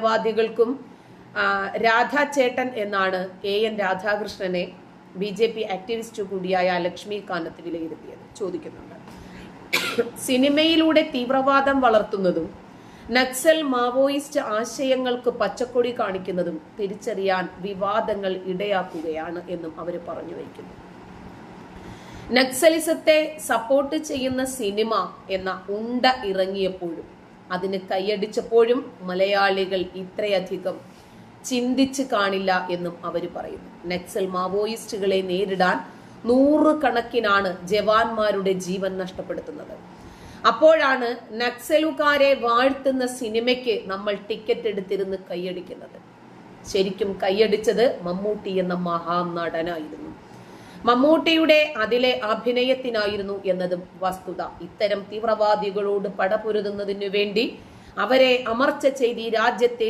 വാദികൾക്കും രാധാചേട്ടൻ എന്നാണ് AN രാധാകൃഷ്ണനെ BJP activist കൂടിയായ ലക്ഷ്മി കാനത്ത് വിലയിരുത്തിയത്. ചോദിക്കുന്നുണ്ട്, സിനിമയിലൂടെ തീവ്രവാദം വളർത്തുന്നതും നക്സൽ മാവോയിസ്റ്റ് ആശയങ്ങൾക്ക് പച്ചക്കൊടി കാണിക്കുന്നതും തിരിച്ചറിയാൻ വിവാദങ്ങൾ ഇടയാക്കുകയാണ് എന്നും അവർ പറഞ്ഞു വയ്ക്കുന്നു. നക്സലിസത്തെ സപ്പോർട്ട് ചെയ്യുന്ന സിനിമ എന്ന ഉണ്ട ഇറങ്ങിയപ്പോഴും അതിന് കൈയടിച്ചപ്പോഴും മലയാളികൾ ഇത്രയധികം ചിന്തിച്ച് കാണില്ല എന്നും അവർ പറയുന്നു. നക്സൽ മാവോയിസ്റ്റുകളെ നേരിടാൻ 100 കണക്കിനാണ് ജവാന്മാരുടെ ജീവൻ നഷ്ടപ്പെടുത്തുന്നത്. അപ്പോഴാണ് നക്സലുകാരെ വാഴ്ത്തുന്ന സിനിമയ്ക്ക് നമ്മൾ ടിക്കറ്റ് എടുത്തിരുന്ന് കൈയടിക്കുന്നത്. ശരിക്കും കൈയടിച്ചത് മമ്മൂട്ടി എന്ന മഹാനടനായിരുന്നു. മമ്മൂട്ടിയുടെ അതിലെ അഭിനയത്തിനായിരുന്നു എന്നതും വസ്തുത. ഇത്തരം തീവ്രവാദികളോട് പടപൊരുതുന്നതിനു വേണ്ടി അവരെ അമർച്ച ചെയ്ത് ഈ രാജ്യത്തെ